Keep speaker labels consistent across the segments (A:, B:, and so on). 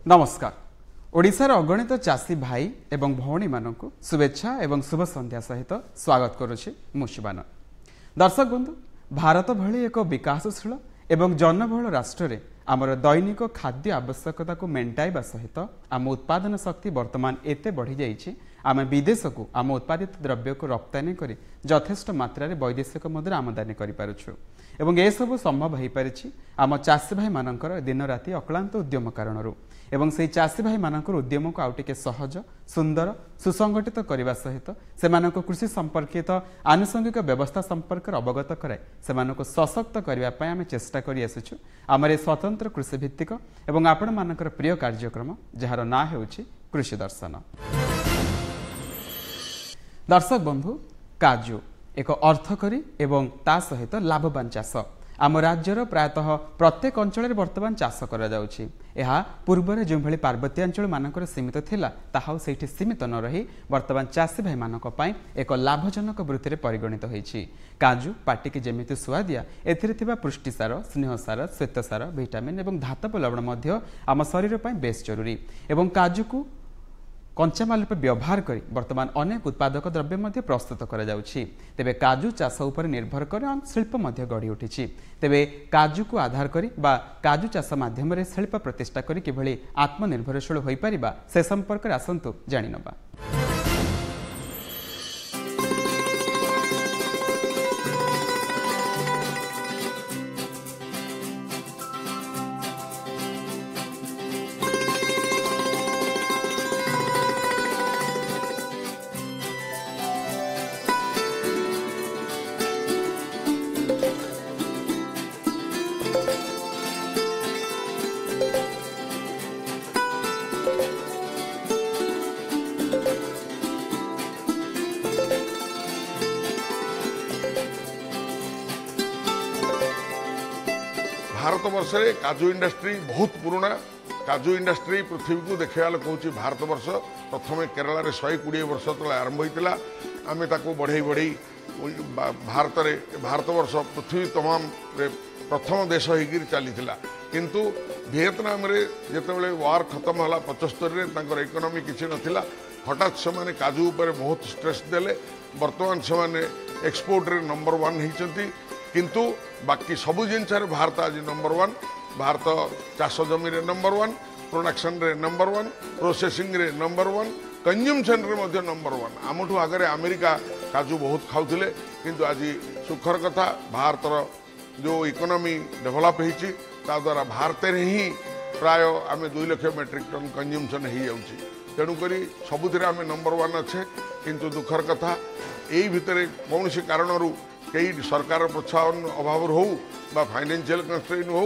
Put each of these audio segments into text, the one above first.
A: नमस्कार। ओडिशार अगणित चाषी भाई एवं भौणी मानक शुभेच्छा एवं शुभ संध्या सहित स्वागत करुछि मुशिबान। दर्शक बंधु, भारत भली एक विकासशील एवं जनबहुल राष्ट्र रे आमर दैनिक खाद्य आवश्यकता को मेंटाइबा सहित आम उत्पादन शक्ति वर्तमान एते बढ़ी जाइछि आम विदेश को आम उत्पादित द्रव्य को रप्तानी करी यथेष्ट मात्रा रे वैदेशिक मुद्रा आमदानी करि पारुछु एवं ए सब संभव हो पारिछि आम चाषी भाई मानकर दिन राति अक्लांत उद्यम कारणरू एवं से चाषी भाई मानकर उद्यम को आउटिके सहज सुंदर सुसंगठित करने सहित से कृषि संपर्कित आनुषंगिक व्यवस्था संपर्क अवगत कराए से सशक्त करने आम चेष्टा कर आसुचु आमर स्वतंत्र कृषि भित्तिक एवं आपण मानकर प्रिय कार्यक्रम जार ना हेउछि कृषि दर्शन। दर्शक बंधु, काजू एक अर्थकरी एवं ता सहित लाभवान चाष आम राज्यर प्रायतः प्रत्येक अंचल बर्तमान चाष करा जाउछि। एहा पूर्व जो भली पार्वत्य अंचल मानकर सीमित थिला ताहा सेठी सीमित न रही वर्तमान चाषी भाई मानक पई एक लाभजनक वृत्ति रे परिगणित होईछि। काजू पाटिके जेमिति सुआदिया एथिरे थिबा पुष्टिसार स्नेहसार श्वेतसार विटामिन एवं धातव लवण मध्य आम शरीर पई बेस जरूरी एवं काजू को कंचामाल रूप व्यवहार करी वर्तमान अनेक उत्पादक द्रव्य मध्य प्रस्तुत करा जाउछि। तेबे काजू चाष उपर निर्भर कर शिल्प मध्य गढ़ी उठिछि। तेबे काजू को आधार करी बा काजू चाष माध्यम रे शिल्प प्रतिष्ठा करी किभली आत्मनिर्भरशील होई परिबा से संपर्क रे आसंतु जानि नबा।
B: भारत वर्ष रे काजू इंडस्ट्री बहुत पुराना। काजू इंडस्ट्री पृथ्वी को देखा कहूँ भारत वर्ष प्रथम केरला रे 120 वर्ष तले आरंभ होता आम बढ़ई बढ़ई भारत वर्ष पृथ्वी तमाम रे प्रथम देश होकर चली किंतु वियतनाम रे जितेबाला वार खत्म है 75 रे इकोनॉमी किसी नथिला हठात से काजू पर बहुत स्ट्रेस देले वर्तमान से एक्सपोर्ट रे नंबर 1 होती किंतु बाकी सबु जिनस भारत आज नंबर 1। भारत चाष जमी रे नंबर 1, प्रोडक्शन रे नंबर 1, प्रोसेसिंग रे नंबर 1, कंज्यूमशन रे मध्य नंबर 1। आमठू आगे अमेरिका काजू बहुत खाऊले किंतु आज सुखर कथा भारतर जो इकोनॉमी डेभलप होती द्वारा भारत ही प्राय आम 2 लाख मेट्रिक टन कंज्यूमशन हो जाऊँगी। तेणुक सबुथ आम नंबर 1 अच्छे किंतु दुखर कथा यही भितर कौन सी कारणरू कई सरकार प्रोत्साहन अभाव हो बा फाइनेंशियल कंस्ट्रेन हो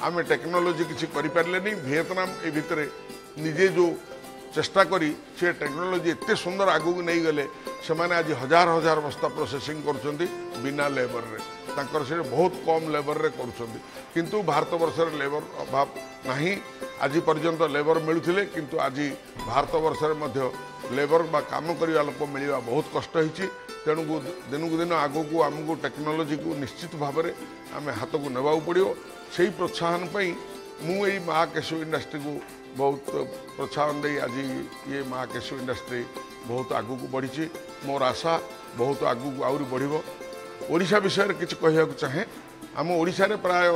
B: आम टेक्नोलोजी किसी करें। वियतनाम ए भितर निजे जो चेष्टा करी से टेक्नोलोजी एत सुंदर आगू नहीं गले से आज हजार हजार बस्ता प्रोसेसिंग कर बिना लेबर रे तांकर से बहुत कम लेबर रे कर किंतु भारत वर्ष लेबर अभाव नहीं आज पर्यंत लेबर मिलुथिले किंतु आज भारत वर्ष मध्य लेबर बा काम करने लोक मिलवा बहुत कष्ट होती। तेणु दिन को दिन आगू को आमको टेक्नोलोजी को निश्चित भाव में आम हाथ को नेबा पड़ो से प्रोत्साहन मुझे माँ केशु इंडस्ट्री को बहुत प्रोत्साहन दे आज ये माँ केशु इंडस्ट्री बहुत आगू को बढ़ी। मोर आशा बहुत आगू को आहरी बढ़। ओडिशा विषय किसी कहूँ चाहे आम ओडिशा रे प्राय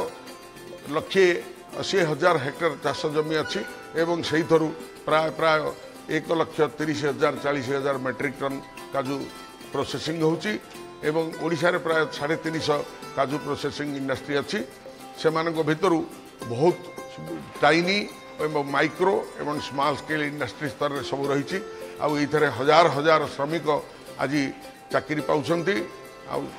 B: 100 80,000 हेक्टर चाष जमी अच्छी एवं से प्राय प्राय 1,30,000 40,000 मेट्रिक टन काजू प्रोसेसिंग होची एवं ओडिशा रे प्राय 350 काजू प्रोसेसिंग इंडस्ट्री अच्छी से भितर बहुत टाइनी एवं माइक्रो एवं स्मॉल स्केल इंडस्ट्री स्तर में सब रही आउे हजार हजार श्रमिक आज चाकरी पाउछंती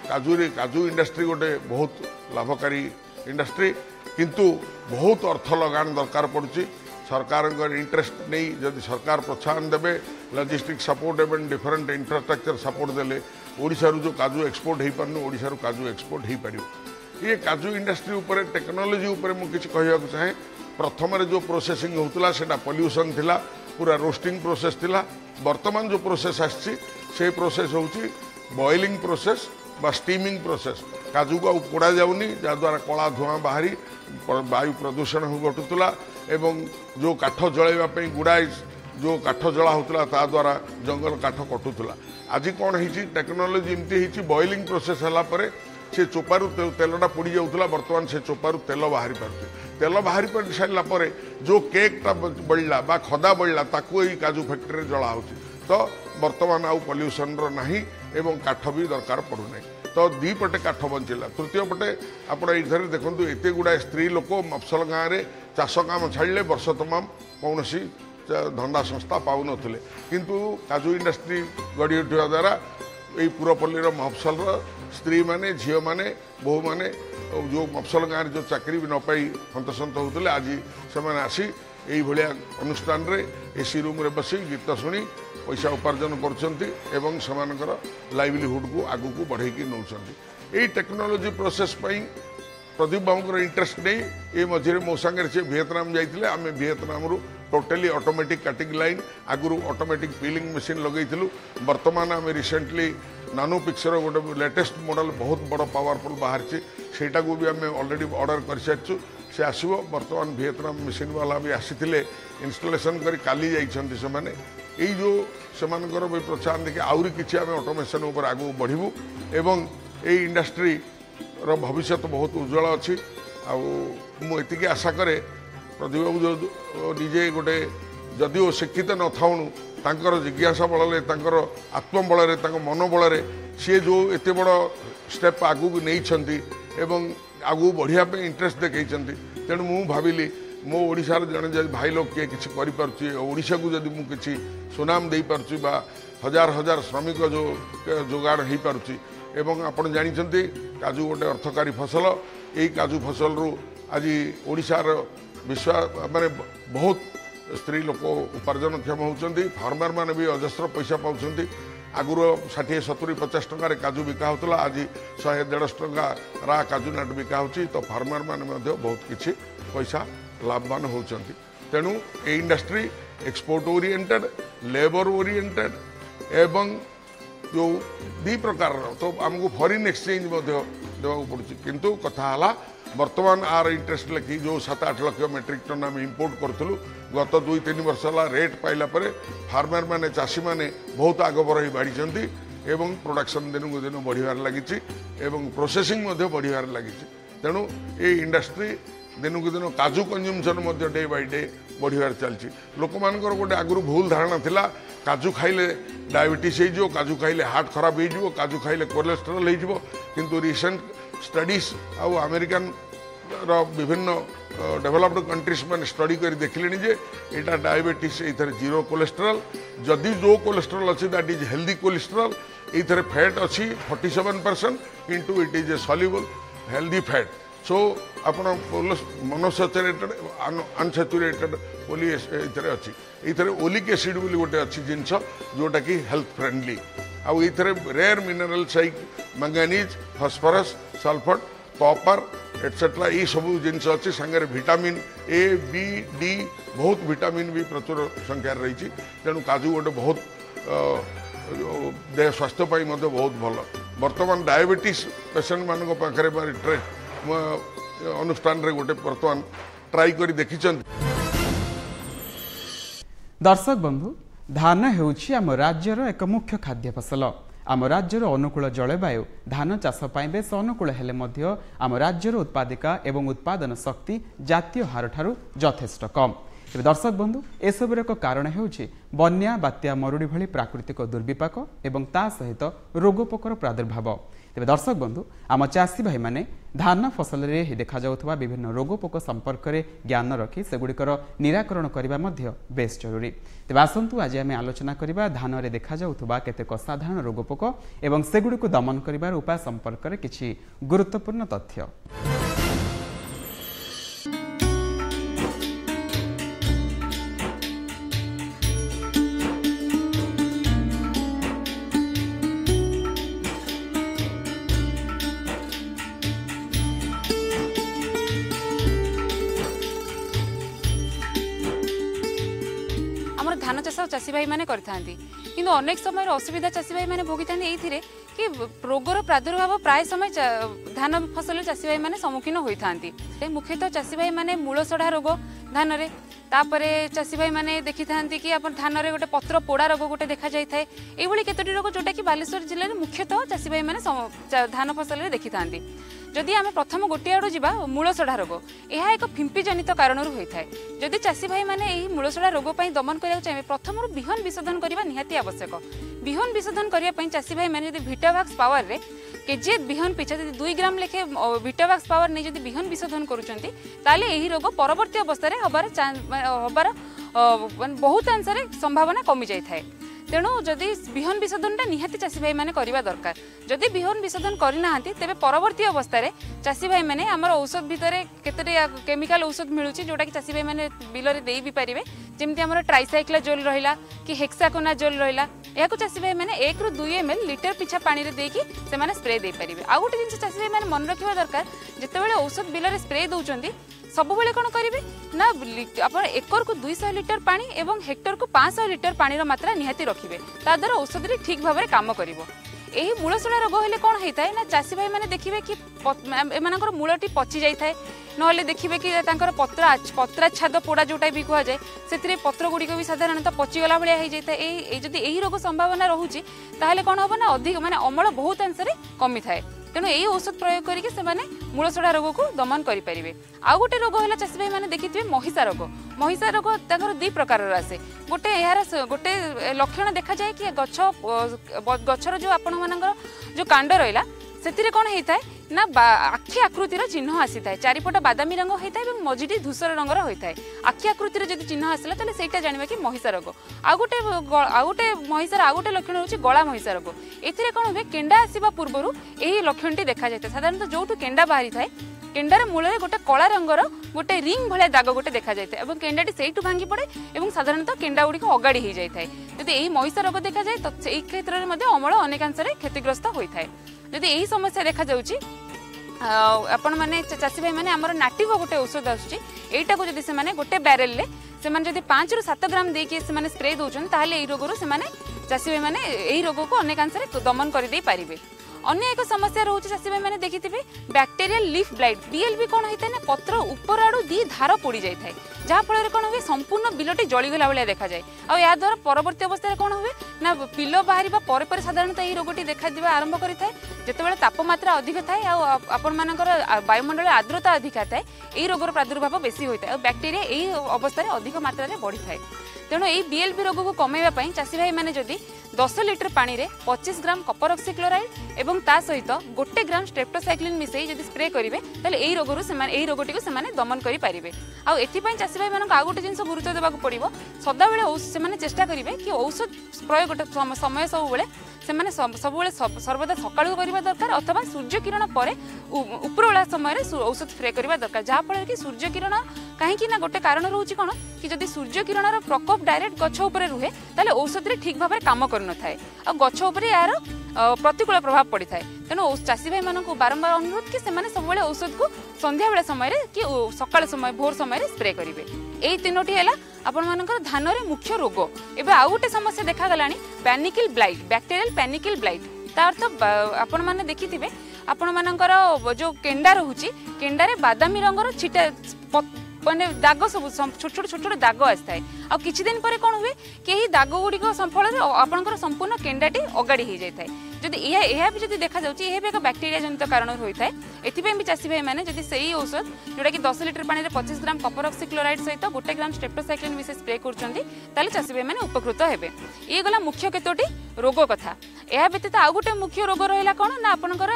B: काजू इंडस्ट्री गोटे बहुत लाभकारी इंडस्ट्री किंतु बहुत अर्थ लगान दरकार पड़ुची सरकार इंटरेस्ट नहीं जदि सरकार प्रोत्साहन देवे लॉजिस्टिक सपोर्ट एवं डिफरेंट इंफ्रास्ट्रक्चर सपोर्ट देले ओडिशा जो काजू एक्सपोर्ट हो पारनु ओडिशा काजू एक्सपोर्ट हो पार ये काजू इंडस्ट्री उपर टेक्नोलोजी उपर मुझे किसी कहवाक चाहे प्रथम जो प्रोसेसिंग होता है पॉल्यूशन थिला पूरा रोस्टिंग प्रोसेस थिला वर्तमान जो प्रोसेस आसी से प्रोसेस होची बॉइलिंग प्रोसेस बा स्टीमिंग प्रोसेस काजू को पोड़ा जाऊनी जहाद्वारा कला धुआं बाहरी वायु प्रदूषण घटुला एवं जो काठ जलैवाई गुड़ाए जो काठ जला होता ता द्वारा जंगल काठ कटुला आज कौन है टेक्नोलोजी एमती बॉइलिंग प्रोसेस है से चोपारू तेलटा पोड़ी जाऊला बर्तमान से चोपारू तेल बाहरी पार्टी तेल बाहरी पार सारापर जो केकटा बढ़ला बा खदा बढ़ला ताकू यही काजू फैक्ट्री जला हो तो बर्तमान आउ पॉल्यूशन नहीं एवं काठ भी दरकार पड़ूना तो दी पटे काठ बंचला तृतीय पटे आप इधर देखो एत गुड़ाए स्त्री लोक मफसल गाँव में चाष काम छाड़े वर्ष तमाम कौन धंदा संस्था पाऊ नथिले किंतु काजू इंडस्ट्री गढ़ी उठा द्वारा यही पुरपल्ली मफसल स्त्री माने झील माने बहु माने जो मफसल गाँव में जो चाकरी भी न पाई हंतसंत होते आज से आसी यही भाया अनुष्ठान रे एसी रूम रे बसी गीत शुणी पैसा उपार्जन कर लाइवलीहुड को आगू को बढ़े नौ टेक्नोलोजी प्रोसेस प्रदीप बाबू इंटरेस्ट नहीं ये मझे मो सागर से वियतनाम जाते आम Vietnam totally automatic cutting line आगुरी ऑटोमेटिक पिलिंग मशीन लगेलु वर्तमान आम रिसेंटली नानो पिक्चर गोटे लेटेस्ट मॉडल बहुत बड़ पावरफुल बाहर सेटा को भी आम ऑलरेडी ऑर्डर कर सारी से आसो बर्तमान वियतनाम मशीन वाला भी आसी इंस्टॉलेशन कर काली जाइछन्ति से माने यही जो सेमानकर भी प्रोत्साहन देखिए आउरी किछि आम ऑटोमेशन उपर आगू बढ़िबू एवं यही इंडस्ट्री रो भविष्य बहुत उज्जवल अच्छी आती आशा करे प्रदीप बाबू जो निजे गोटे जदिओ शिक्षित न थाउनु तांकर जिज्ञासा बल आत्मबल मनोबल सी जो एत बड़ स्टेप आगू नहीं एवं आगू बढ़िया इंटरेस्ट देखते तेणु मु भाविली मो ओडिशार जड़े भाई लोग किए किसी ओडिशा को जदि मु किसी सुनाम दे पारुछि बा हजार हजार श्रमिक जो जोगाड़ हो पारुछि एवं आपण जानिछन्ति काजू गोटे अर्थकारी फसल यही काजू फसल रु आज ओडिशार विश्व माने बहुत स्त्री लोक उपार्जनक्षम होती फार्मर मैंने भी अजस्र पैसा पाँच आगुरी 60-70-50 टकर काजू बिका होता आज 100-150 टका रा काजू नट बिका होची तो फार्मर मैंने बहुत किसी पैसा लाभवान होती तेणु ये industry export oriented labour oriented एवं जो दी प्रकार तो आमको फॉरेन एक्सचेंज देवाक पड़ुछि किंतु कथा हला वर्तमान आर इंटरेस्ट लगी जो 7-8 लाख मेट्रिक टन आम इंपोर्ट करूँ गत 2-3 वर्ष है रेट पाइला परे फार्मर माने चाषी माने बहुत आगबर हो बढ़ी एवं प्रोडक्शन दिन को दिन बढ़िबार लगी एवं प्रोसेसिंग बढ़िबार लगी तेणु ये इंडस्ट्री दिन को दिन काजू कंज्यूमसन डे बाय डे बढ़िबार चलती लोक मानकर गोटे आगुरी भूल धारणा थिला काजू खाइले डायबिटीज हो काजू खाइले हार्ट खराब हो काजू खाइले कोलेस्टेरोल हो किंतु रिसेंट स्टडीज आउ अमेरिकन विभिन्न डेवलप्ड कंट्रीज मैंने स्टडी कर देखिले जे यहाँ डायबिटीज ये जीरो कोलेस्टेरोल जदि जो कोलेस्टेरोल अच्छी दैट इज हेल्दी कोलेस्टेरोल ये फैट अच्छी 47% किंतु it is a soluble healthy fat so आप मोनोसैचुरेटेड अनसैचुरेटेड ओली अच्छी ये ओलिक एसिड बोली गोटे अच्छी जिनस जोटा कि हेल्थ फ्रेंडली आउ ये rare minerals like manganese phosphorus sulphur copper etcetera ये सब जिनस अच्छी सांगे विटामिन ए बी डी बहुत विटामिन भी प्रचुर संख्यार रही तेणु काजू गोटे बहुत देह स्वास्थ्य बहुत भल बर्तमान डायबिटीज पेसेंट मान पाखे अनुष्ठान रे गोटे बर्तमान ट्राई करी देखिछन।
A: दर्शक बंधु धान हेउछि आम राज्यर एक मुख्य खाद्य फसल आम राज्यर अनुकूल जलवायु धान चाष बेस अनुकूल हेले मध्य आम राज्यर उत्पादिका एवं उत्पादन शक्ति जातीय हार ठारू यथेष्ट कम। तेज दर्शक बंधु एसबूर एक कारण होउछि बन्या बात्या मरुड़ी भली प्राकृतिक दुर्विपाक एवं ता सहित रोगपोकर प्रादुर्भाव। तेज दर्शक बंधु आम चाषी भाई माने धान फसल में देखा जाउथबा विभिन्न रोगपोक संपर्क में ज्ञान रखी सेगुड़िकर निराकरण करबा मध्य बेस जरूरी। तेज आसंतु आज आम आलोचना करबा धान में देखा जाउथबा केतेक साधारण रोगपोक एवं सेगुड़िक दमन करिबार उपाय संपर्क में किछि गुरुत्वपूर्ण तथ्य।
C: धान चाष चाषी भाई मैंने कि अनेक समय असुविधा चाषी भाई मैंने भोगी था कि रोगर प्रादुर्भाव प्राय समय धान फसल चाषी भाई मैंने सम्मुखीन होता मुख्यतः चाषी भाई मैंने मूलसढ़ा रोग धान में तापर चाषी भाई मैंने देखी था कि धान में गोटे पत्र पोड़ा रोग गोटे देखा जाए ये केतोटी रोग जोटा कि बालेश्वर जिले में मुख्यतः चाषी भाई मैंने धान फसल में देखी था। जदि आम प्रथम गोटे आड़ जा मूलसढ़ा रोग यह एक फिंपी जनित कारण होता है। जदि चाषी भाई मैंने मूलसढ़ा रोग पर दमन करा चाहिए प्रथम बिहन विशोधन करने निहाती आवश्यक। बिहन विशोधन करने चाषी भाई मैंने विटावैक्स पावर रे केजीए बिहन पिछा 2 ग्राम लेखे विटावैक्स पावर नहीं जदि बिहन विशोधन करुँच रोग परवर्ती अवस्था हबार बहुत अंश संभावना कमी जाए। तेणु जदि बिहन विशोधनटा निहाती चाषी भाई मैंने करवा दरकार। जदि बिहन विशोधन करना तेरे परवर्ती अवस्था चाषी भाई मैंने आमर औषध भितर केतोटी केमिकल औषध मिलूँ जोटा कि चाषी भाई मैंने बिल में दे भी पारे जमी आम ट्राइसाइक्लोजोल रहा कि हेक्साकोनाजोल रहा यह चाषी भाई मैंने 1 ରୁ 2 ml लीटर पिछा पानी रे देकी से माने स्प्रे दे पारिबे। आ गोटे जिनस चाषी भाई मैंने मन रखिबा दरकार जेतेबेले औषध बिल में स्प्रे दउचंदी सब बेले कौन करेंगे ना आप एकर को 200 लीटर पानी एवं हेक्टर को 500 लीटर पानी मात्रा निहाती रखिए ताद्वारा औषधि ठीक भाव में काम कर। यही मूलसड़ा रोग हेले कौन होता है ना चाषी भाई मैंने देखिए कि एम मूलटी पचि जाए ना देखिए कि पत्राच्छाद पोड़ा जोटा भी कहुए से पत्र गुड़िक भी साधारणतः पचिगला भाया हो जाए। जदि यही रोग संभावना रोचे ताहले कौन हम ना अधिक माने अमल बहुत अंश कमी थाए। तेणु यही औषध प्रयोग करके मूलसड़ा रोग को दमन करेंगे। आउ गोटे रोग है चाषी भाई मैंने देखिए महिषा रोग। महिषा रोग 2 प्रकार आसे गोटे यार गोटे लक्षण देखा जाए कि गछर जो आपण मानकर जो कांड रहा से कौन होता है ना आखि आकृतिर चिन्ह आसी था चारिपट बादामी रंग होता है मझीटी धूसर रंगर होता है। आखि आकृतिर जब चिन्ह आसला तो सहीटा जाना कि महिषा रोग। आ गोटे महिषार आ गोटे लक्षण हूँ गला महिषा रोग। ए कौन हुए केंडा आसवा पूर्व यही लक्षणटी देखा जाए साधारणतः जो केंडा बाहरी थाए केंडार मूल गोटे कला रंगर गोटे रिंग भाया दाग गोटे देखा जाए और केंडाटी से भांगी पड़े और साधारणतः केंडा गुड़िक अगाड़ी हो जाए। जब यही महिषा रोग देखा जाए तो यही क्षेत्र में अमल अनेकांश क्षतिग्रस्त होता है। जदि यही समस्या देखा जाउची आपण माने चाषी भाई माने हमर नाटिव गोटे औषध आसुची को जदि से माने गोटे बैरेल ले से माने जदि 5 ରୁ 7 ग्राम देके से माने स्प्रे दोचन ताहले एही रोग रो से माने चाषी भाई माने एही रोग को अनेकांश दमन कर दे पारिबे। अन्य एक समस्या रोचे चाषी भाई मैंने देखी थे बैक्टेरियल लीफ ब्लाइट बीएलबी कौन होता है ना पत्र ऊपर आड़ू 2 धार पोड़ी जाए जहाँफल कौन हुए संपूर्ण बिलटी जलीगला भाया देखा जाए। आ द्वारा परवर्ती अवस्था कौन हुए ना पिल बाहर साधारणतः यही रोगटी देखा दिवा आरंभ करें जितेबाला तापमात्रा अधिक थाए आपण मानकर वायुमंडल आर्द्रता अधिका थाए यही रोगर प्रादुर्भाव बेसी होता है और बैक्टेरिया यही अवस्था अधिक मात्रा बढ़ी थाए। तेणु यही बीएलबी रोग को कमेवाई चाषी भाई मैंने जदि 10 लीटर पानी रे 25 ग्राम कपर ऑक्सीक्लोराइड एवं ता सहित 1 ग्राम स्ट्रेप्टोसाइक्लिन मिसई जदि स्प्रे करेंगे ताले यही रोगरू से रोगटी को से दमन करेंगे। आउ चाषी भाई मानक आ गोटे जिनस गुरुत्व देवाक पड़ो सदा बेले से चेष्टा करेंगे कि औषध प्रयोग समय सब बेले सर्वदा सकाळु करबा दरकार अथवा सूर्य किरण पर उपरवेला समय औषध स्प्रे करबा दरकार जहाँफल कि सूर्य किरण कहीं ना गोटे कारण रोचे कौन कि जदि सूर्य किरण प्रकोप डायरेक्ट गछ उपर रुहे ताले औषध ठीक भाव में काम कर नए आ गछ उपर यार प्रतिकूल प्रभाव पड़ी थाए। तेणु चाषी भाई मानक बारंबार अनुरोध कि से सब औषध को संध्या बेला समय कि सकाळ समय भोर समय स्प्रे करेंगे। यही 3टी है आपण मानकर धान रे मुख्य रोग। एबे आउ गोटे समस्या देखा गलानी panicle blight bacterial panicle blight तार अर्थ आपण माने देखिथिबे आपण मानकर जो केंडा रहूची केंडारे बादामी रंगर छिटा माने दाग सब छोट छोट दाग आसता है आ किछि दिन पर कौन हुए कि दाग गुड़िक फल आपंकर संपूर्ण केंडाटी अगाड़ी हो जाए। जदि यह भी जदि देखा जाउची यह भी एक बैक्टीरिया जनित कारण होता है एथिपे भी चासी भाई माने जदि सही औषध जोटा कि 10 लिटर पानी रे 25 ग्राम कपर ऑक्सीक्लोराइड सहित 1 ग्राम स्ट्रेप्टोसाइक्लिन मिसे स्प्रे करछंती ताले चासी भाई माने उपकृत हेबे। ये गला मुख्य केतोटी रोग कथा। यह व्यतीत आउ गोटे मुख्य रोग रहिला कोन ना आपनकर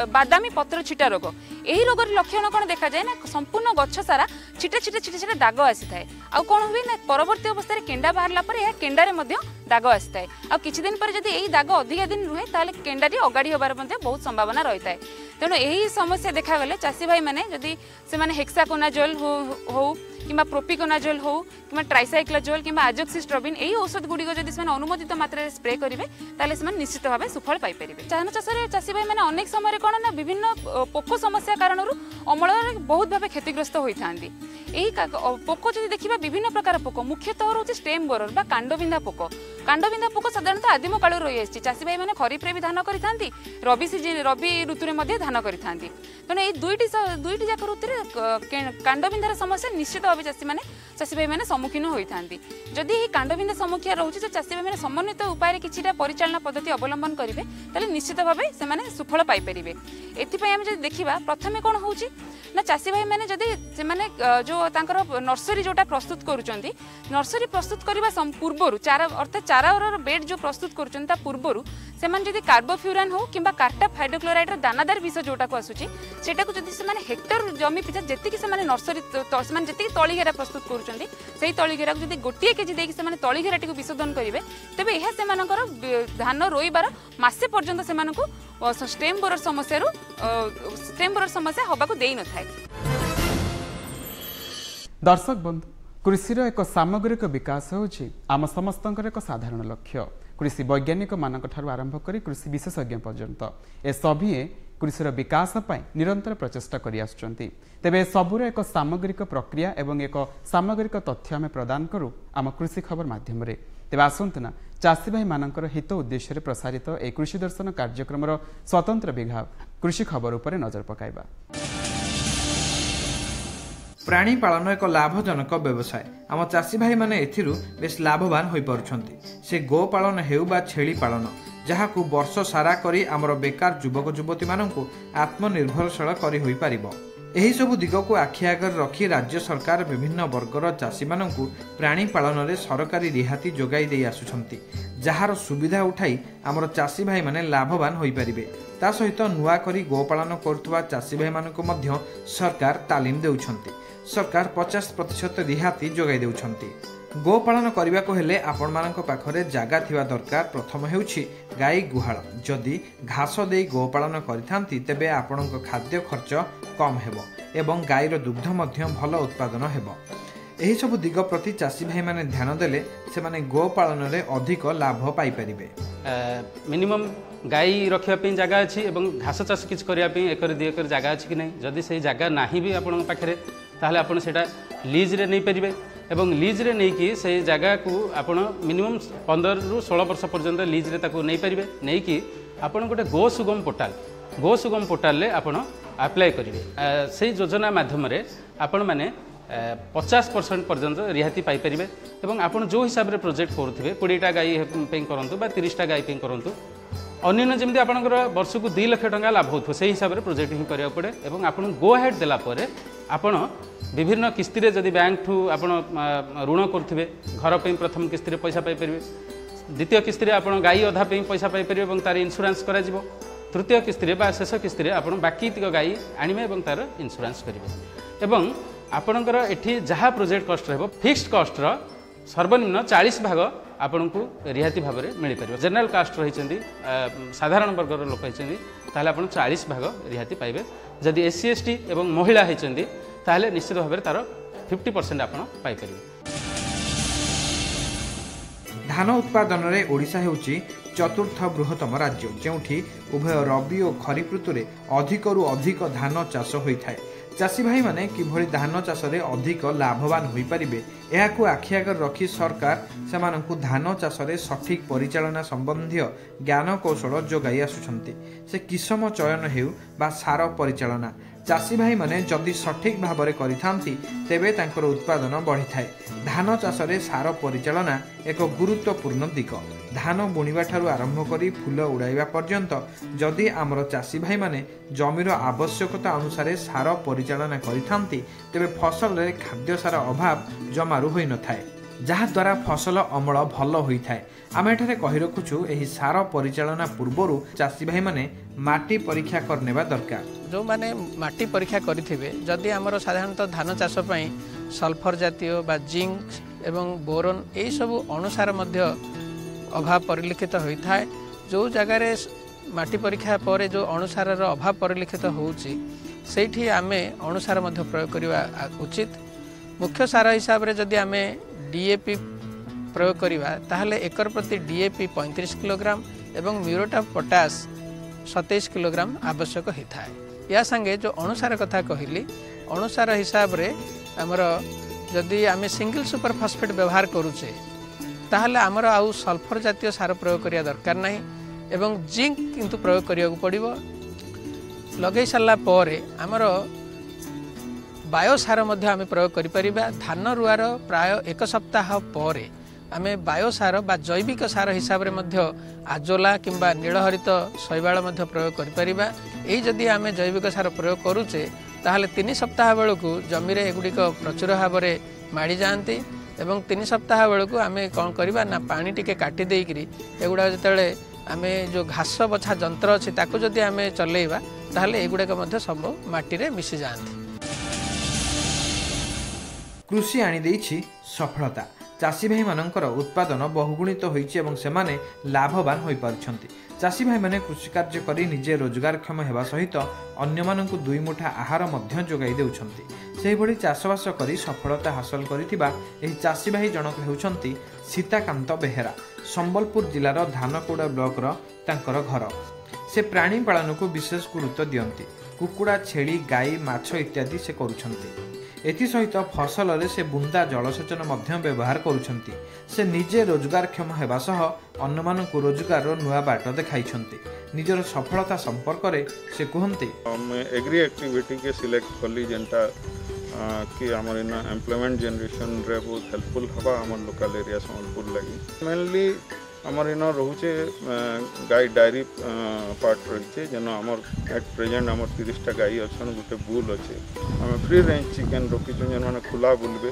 C: बादामी पत्र छिटा रोग। एही रोगर लक्षण कोन देखा जाय ना संपूर्ण गच्छ सारा छिटा छिटा छिटा छिटा दाग आसी थाए। आ कोन हुई ना परवर्ती अवस्था रे केंडा बाहरला पर यह केंडा रे मध्ये दाग आसी थाए। आ किछि दिन पर जदि एही दाग अधिक दिन रुहे ताले केंडाटी अगाड़ी होबार मध्ये बहुत संभावना रही थाए। तेणु यही समस्या देखा गले चासी भाई माने जदि से माने हेक्साकोनाजोल हो किंबा प्रोपिकोनाजोल हो किंबा ट्राइसाइक्लोजोल किंबा आजोक्सिस्ट्रोबिन एही औषध गुड़िक जदि से अनुमोदित मात्रा रे स्प्रे करिवे ताले से निश्चित भाव सुफल पाई परिबे। धान चाष रे चासी भाई माने अनेक समय कोन ना विभिन्न पोक समस्या कारणरू अमल बहुत भाव क्षतिग्रस्त होइथांती। एही पोक जदि देखिबा विभिन्न प्रकार पोक मुख्यतः होछि स्टेम बोरर बा कांडबिंधा पोक। कांडबिंधा पोक साधारणतः आदिम काल रही आछि। चासी भाई माने खरीफ रे भी धान करिथांती रबी ऋतु रे मध्ये धान करिथांती। तेणु एही दुईटी जाक ऋतु रे कांडबिंधार समस्या निश्चित भाव चासी भाई माने सम्मुखीन होइथांती। जदि एही कांडबिंधा समस्या रहउछि तो चासी भाई माने समन्वित उपाय रे किछिटा परिचालन पद्धति अवलंबन करिवे ताले निश्चित भावे से माने सुफल पाई परिबे। एथिपई हम जदि देखिबा प्रथमे कोन होउछि ना चासी भाई माने जदि से माने जो तांकर नर्सरी जोटा प्रस्तुत करूचंती नर्सरी प्रस्तुत करबा पूर्वरु चारा अर्थात चारार बेड जो प्रस्तुत करूचंता पूर्वरु से माने जदि कार्बोफ्यूरान हो किंबा कार्टा हाइड्रोक्लोराइड रो दानादार विष जोटा को आसुची सेटा को जदि से माने हेक्टर जमी पिछा जेति कि से माने नर्सरी से माने जेति तळी घेरा प्रस्तुत करूचंती सेही तळी घेरा को जदि गोटिए केजी देकी से माने तळी घेराटी को विशोधन करिवे तबे एहा से मानकर धान रोइबार मासे पर्यंत से मानकु स्टेम बोरर समस्या हबा को देई न थाए।
A: दर्शक बंधु कृषिर एक सामग्रिक विकास होछि आम समस्तंकर एक साधारण लक्ष्य। कृषि वैज्ञानिक मानक ठारू आरंभ करी कृषि विशेषज्ञ पर्यंत ए सभी कृषिर विकास पाई निरंतर प्रचेष्टा करि आसुचंती। तेबे सबुर एक सामग्रिक प्रक्रिया एवं एक सामग्रिक तथ्य आम प्रदान करू आम कृषि खबर माध्यम रे। तेबे आसंतु ना चासी भाई मानकर हित उद्देश्य प्रसारित ए कृषि दर्शन कार्यक्रम स्वतंत्र विभाग कृषि खबर उपरे नजर पकाइबा।
D: प्राणी पालन एक लाभजनक व्यवसाय। आम चाषी भाई माने एथिरु बेस लाभवान होई परुछंती। से गो पालन हेउ बा छेली पालन जहाकू वर्ष सारा करी आमर बेकार युवक युवती माननकू आत्मनिर्भरशील करी होई पारिबो। एही सबु दिग को आखि आगर रखी राज्य सरकार विभिन्न वर्गर चाषी माननकू प्राणी पालन रे सरकारी रिहाती जोगाई देई आसुछंती जहार सुविधा उठाई आमर चाषी भाई माने लाभवान होई परिबे। ता सहित नुआ करी गोपालन करुवा चाषी भाई माननकू मध्य सरकार तालीम देउछंती। सरकार 50% रिहाती जोगाई देउछंती। गोपालन करने को हेले आपण मानक पाखरे जागा थिवा दरकार। प्रथम हेउछि गाई गुहाल। जदि घास दे गोपालन करिथांती तेबे आपणक खाद्य खर्च कम हेबो एवं गाईर दुग्ध मध्य भल उत्पादन हेबो। एही सब दिग प्रति चाषी भाई माने ध्यान देले से माने गोपालन रे अधिक लाभ पाई परिबे।
E: मिनिमम गाई रखिया पे जगह अछि एवं घास चाष किछ करिया पे 1 2 एकर जगह अछि कि नै। जदि से जगह नाही भी आपण पाखरे ताहले आपण सेटा लीज रे नै परिबे एवं लीज रे नै कि से जगह को आपण मिनिमम 15 रु 16 वर्ष पर्यंत लीज रे ताको नै परिबे। नै कि आपण गोटे गो सुगम पोर्टाल ले आपण अप्लाई करिवे। से योजना माध्यम रे आपण माने 50% पर्यंत रिहाती पाई परिबे एवं आपण जो हिसाब रे प्रोजेक्ट करूथिबे 20टा गाई पे करंतु बा 30टा गाई पे करंतु अन्य जमी आपंकर वर्ष को 2 लाख टंका लाभ हो से हिसाब से प्रोजेक्ट ही करा पड़े एवं आपन गो हेड देला परे आपण विभिन्न किस्ती रे जदि बैंक ठू आपण ऋण करथिबे घर पे प्रथम किस्ती रे पैसा पाई परिबे। द्वितीय किस्ती रे आपण गाई अधा पे पैसा पाई परिबे एवं तार इंश्योरेंस करा जिवो। तृतीय किस्ती रे बा शेष किस्ती रे आपण बाकी तिक गाई आनिबे एवं तार इंश्योरेंस करिवे। एवं आपणकर एठी जहाँ प्रोजेक्ट कॉस्ट रहबो फिक्स्ड कॉस्ट रो सर्वनिम्न 40 भाग आपन को रिहाती भाव में मिल पार। जनरल कास्ट रही साधारण वर्गर लोक होती ताहले आपन 40 भाग रिहाती पाइबे। जदि एससी एसटी एवं महिला होती ताहले निश्चित भाव में तार 50% आपन पाई परिबे।
D: धान उत्पादन रे ओडिशा हेउची चतुर्थ बृहत्तम राज्य जेउठी उभय रबी और खरीफ ऋतु रे अधिकरु अधिक धान चाष होइथाय। चाषी भाई माने किभଳି धान चाष रे अधिक लाभवान होई परिबे एहाकु आखि आगर रखी सरकार सेमानकु धान चाष रे सठिक परिचालना संबंधी ज्ञान कौशल जोगाई आसुछंती। से किसम चयन हेउ बा सार परिचालना चाषी भाई माने जदि सठिक भाव में करिथांती तेबे तांकर उत्पादन बढ़ी थाए। धान चाष रे सार परिचालना एक गुरुत्वपूर्ण दिग। धान बुणिबा ठारू आरंभ करी फूल उड़ाइबा पर्यंत जदि आमर चाषी भाई माने जमीर आवश्यकता अनुसार सार परिचालना करिथांती तेबे फसल रे खाद्य सार अभाव जमारू होई न थाए, जहाद्वारा फसल अमल भल होता है। आम एठारे कही रखुचु एही सार परिचालना पूर्वर चाषी भाई माने माटी परीक्षा करनेबा दरकार।
F: जो माने माटी परीक्षा करिथिबे जदि हमर साधारणतः धान चाष पई सल्फर जातीय बा जिंक एवं बोरन एई सब अनुसार मध्य अभाव परिलक्षित होता है। जो जगार माटी परीक्षा पर जो अनुसार अभाव परिलक्षित होउची सेठी आमे अनुसार मध्य प्रयोग करवा उचित। मुख्य सार हिसाब रे जदि आमे डीएपी प्रयोग करवा ताहले एकर प्रति डीएपी 35 किलोग्राम एवं म्यूरेट ऑफ पोटास 27 किलोग्राम आवश्यक होता है। या संगे जो अनुसार कथा कहली अनुसार हिसाब रे हमर जदि आमे सिंगल सुपर फॉस्फेट व्यवहार करूचे ताहले हमर आउ सल्फर जातीय सार प्रयोग करिया दरकार नहीं एवं जिंक किंतु प्रयोग करिया पड़िबो। लगे सारा पर हमर बायोसार मध्य आमे प्रयोग करि परिबा। धान रुआर प्राय 1 सप्ताह पर आमे बायोसार बा जैविक सार हिसाब रे मध्य आजोला किंबा नीलहरित शैवाल मध्य प्रयोग करि परिबा। एई जदि आमे जैविक सार प्रयोग करूचे ताहले 3 सप्ताह बेलकु जमी रे एगुडिक प्रचुर भाव रे माड़ी जांती एवं 3 सप्ताह बेलकु आमे कोन करबा ना पानी टिके काटी देइकरी एगुडा जतेले आमे जो घास बछा यंत्र अछि ताकू जदि आमे चलेइबा ताहले एगुडा मध्य सब माटी रे मिसि जांती।
D: कृषि आनी देइछि सफलता। चाषी भाई मानकर उत्पादन बहुगुणित होइछि एवं सेमाने लाभवान होई पारुछन्ति। चाषी भाई माने कृषि कार्य करी निजे रोजगारक्षम हेबा सहित अन्य मानकु 2 मुठा आहार मध्य जोगाई देउछन्ति। सेहि भଳି चाषबास करी सफलता हासिल करिथिबा एही चाषी भाई जनक हेउछन्ति सीताकांत बेहेरा। संबलपुर जिलार धानकोड़ा ब्लॉक रो तांकर घर। से प्राणी पालन को विशेष गुरुत्व दियंती। कुकुड़ा, छेली, गाई, माछ इत्यादि से करुछन्ति। एथि सहित फसल रे से बुंदा जलसेचन मध्य व्यवहार करुछन्ति। से निजे रोजगारक्षम हेबा सह अन्य मानकु रोजगार रो नुआ बाट देखाइछन्ति। निजर सफलता संपर्क रे से कहन्ति
G: मैं एग्री एक्टिविटी के सिलेक्ट कली जेंटा कि हमर इन एम्प्लॉयमेंट जनरेशन रे बहुत हेल्पफुल हबा हमर लोकल एरिया संबलपुर लगी। मेनली हमर इन रहुचे गाय डायरी पार्ट रहिছে जेनो हमर एट प्रेजेंट हमर 30 टा गाय अछन गुटे बुल अछि। हम फ्री रेंज चिकन रखि जन माने खुला बुलबे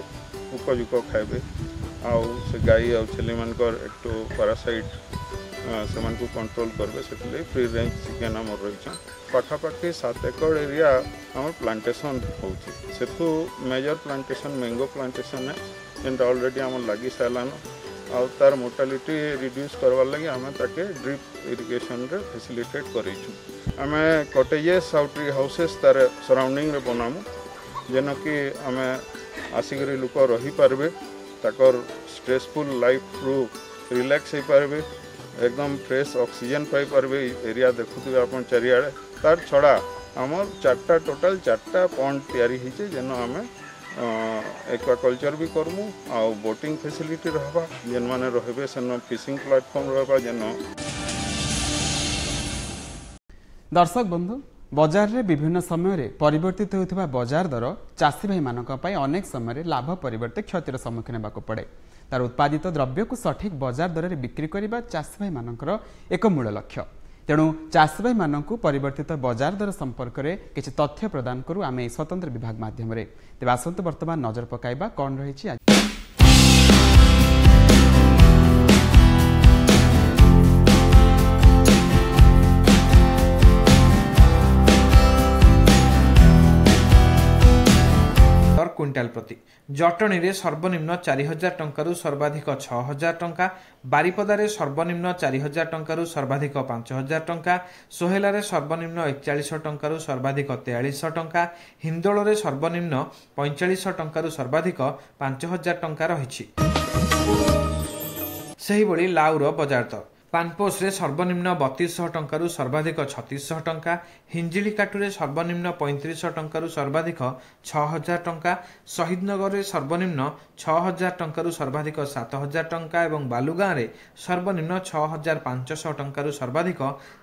G: उपजुक खाइबे आउ से गाय आउ छेली मानकर एकटो पैरासाइट से मन को कंट्रोल करबे सेतले फ्री रेंज चिकन हमर रहिछ। पाखापाखि 7 एकड़ एरिया हमर प्लांटेशन होछि। सेतु मेजर प्लांटेशन मैंगो प्लांटेशन है जेंटा ऑलरेडी हमर लागि सालान आउ तार मोर्टालिटी रिड्यूस करवार लगे आम ताके ड्रिप इरिगेशन रे फैसिलिटेट करेछु। आम कटेजेस आउ ट्री हाउसेस तार सराउंडिंग रे बनामु जेन कि आम आसिकरी लोक रही पारबे ताकर स्ट्रेसफुल लाइफ रू रिलैक्स हो पारबे एकदम फ्रेश ऑक्सीजन पाई पारबे। एरिया देखुथिबे आपन चारियाडे तार छड़ा हमर 4टा टोटल 4टा पॉइंट तैयारी हिचे जेन आम एक्वाकल्चर भी करमु आउ बोटिंग फैसिलिटी रहबा जेन माने रहबे सेन फिशिंग प्लेटफॉर्म रहबा जेन।
A: दर्शक बंधु बजार रे विभिन्न समय रे परिवर्तित होउथिबा बजार दर चाषी भाई मानक पई अनेक समय रे लाभ परिवर्ते क्षतिर सम्मुखीन हेबाक पड़े। तार उत्पादित द्रव्य को सठिक बजार दर रे बिक्री करिबा चाषी भाई मानकर एक मूल लक्ष्य। तेणु चाषी भाई मानकु परिवर्तित बजार दर संपर्क में किसी तथ्य प्रदान करू आमे स्वतंत्र विभाग माध्यम रे। तेबे आसंतु वर्तमान नजर पकाइबा कौन रहिछि आज।
D: क्विंटाल प्रति जटणी रे सर्वनिम्न 4000 टंका सर्वाधिक 6000 टंका, बारिपदा सर्वनिम्न 4000 टंका सर्वाधिक 5000 टंका, सोहेला रे सर्वनिम्न 4100 टंका सर्वाधिक 4300 टंका, हिंदोल रे सर्वनिम्न 4500 टंका सर्वाधिक 5000 टंका रहिछि। सेही भली लाउर बजार दर पानपोस रे सर्वनिम्न 3200 टंका सर्वाधिक 3600 टंका, हिंजिलीकाटू रे सर्वनिम्न 3500 टंका सर्वाधिक 6000 टंका, शहीदनगर रे सर्वनिम्न 6000 टंका सर्वाधिक 7000 टंका एवं बालुगाँ रे सर्वनिम्न 6500 टंका सर्वाधिक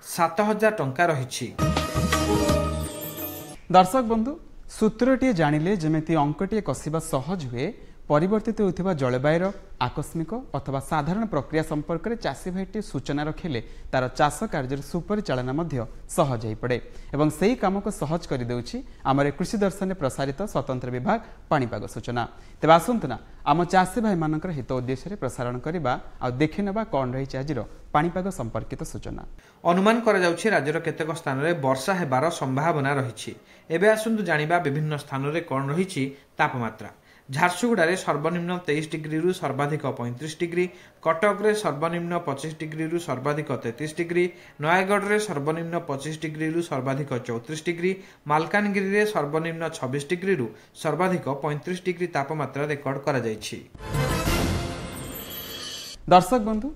D: 7000 टंका रहिछि।
A: दर्शक बंधु सूत्रटीए जानिले जेमिति अंकटीए कसिबा सहज हुए परिवर्तित होता जलवायुर आकस्मिक अथवा साधारण प्रक्रिया संपर्क में चाषी भाईटी सूचना रखिले तार चाष कार्य सुपरिचालना सहज हो पड़े और से कम को सहज कर देउछि आमर कृषि दर्शन में प्रसारित स्वतंत्र विभाग पाणीपाग सूचना। तेज आसतुना आम चाषी भाई मान हित उद्देश्य प्रसारण करवा आ देखि नेबा कौन रही आज पाणीपाग संपर्कित सूचना।
D: अनुमान करा जाउछि राज्यर केतेक स्थान रे वर्षा हेबार संभावना रहिछि। एबे आसंतु जानिबा विभिन्न स्थान रे कौन रहिछि तापमात्रा। झारसुगुड़ा सर्वनिम्न 23 डिग्री रु सर्वाधिक 35 डिग्री, कटक रे सर्वनिम्न 25 डिग्री रु सर्वाधिक 33 डिग्री, नयागढ़ रे सर्वनिम्न 25 डिग्री रु सर्वाधिक 34 डिग्री, मालकानगिरी रे सर्वनिम्न 26 डिग्री रु सर्वाधिक 35 डिग्री तापमात्रा रेकर्ड करा जायछि।
A: दर्शक बंधु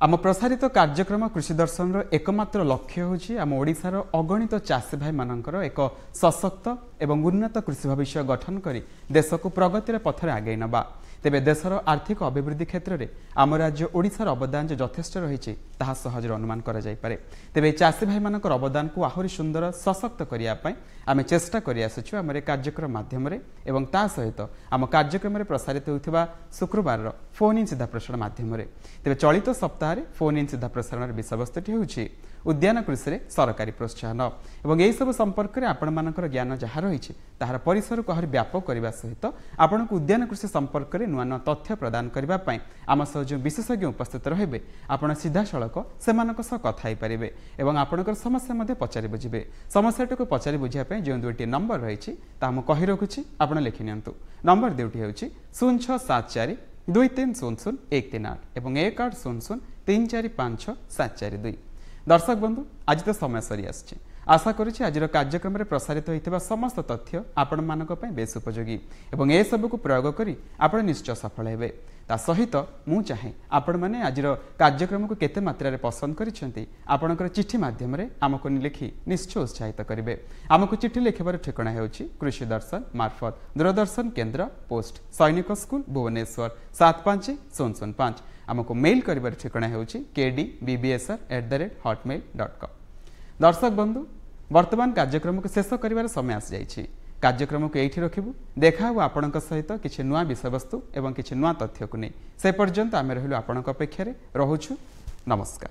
A: आम प्रसारित कार्यक्रम कृषि दर्शन एकमात्र लक्ष्य होछि आम ओडिशार अगणित चाषी भाई मानकर एक सशक्त एवं उन्नत कृषि भविष्य गठन करी देश को प्रगतिर पथरे आगे नबा। तेबे देशर आर्थिक अभिवृद्धि क्षेत्र में आम राज्य ओडिशार अवदान जो यथेष्ट रही सहज अनुमान करा जाय पारे। तेबे चाषी भाई मानकर अवदान को आहरी सुंदर सशक्त करने आम चेष्टा करि आसुछु आम कार्यक्रम माध्यम एवं ता सहित आम कार्यक्रम में प्रसारित होता शुक्रवार फोन इन सीधा प्रसारण माध्यम। तेबे चलित सप्ताह फोन इन सीधा प्रसारण विषयवस्तुटी होछि उद्यान कृषि में सरकारी प्रोत्साहन और यही सब संपर्क में आपण मानकर ज्ञान जहाँ रही तार परिसर को आहरी व्यापक करने सहित आपण को उद्यान कृषि संपर्क में नुआ नुआ तथ्य प्रदान करने आम सह जो विशेषज्ञ उपस्थित रहे आपण सीधा सड़क से कथा पारे और आपंकर समस्या पचारि बुझे। समस्याटी को पचारि बुझापी जो दुईटी नंबर रही कही रखुच्छी आप लिखि नियंतु। नंबर दुईटी हूँ 0674 2300 138 और 1800 3456 742। दर्शक बंधु आज तो समय सरी आसी आशा करुच्ची आज कार्यक्रम में प्रसारित होता समस्त तथ्य आपण मानक बेस उपयोगी और ए सब को प्रयोग करी आपण निश्चय सफल हेबे। ता सहित मु चाहे आपण माने आज कार्यक्रम को केते मात्रा रे पसंद करिसेंती आपणकर चिठी माध्यम रे आमको लिखि निश्चय उत्साहित करिवे। आमको चिठी लिखिबार ठिकाना हेउची कृषि दर्शन मार्फत दूरदर्शन केंद्र पोस्ट सैनिक स्कूल भुवनेश्वर 75005। आमको मेल करिबार ठिकाना हेउची kdbbsr@hotmail.com। दर्शक बंधु वर्तमान कार्यक्रम को शेष करिबार समय आसी जाइछि। कार्यक्रम को एठी रखिबु देखा हो आपणक सहित किछि नुआ विषयवस्तु एवं किछि नुआ तथ्य को नै। से पर्यंत आमे रहिलु आपणक अपेक्षा रे रहुछु। नमस्कार।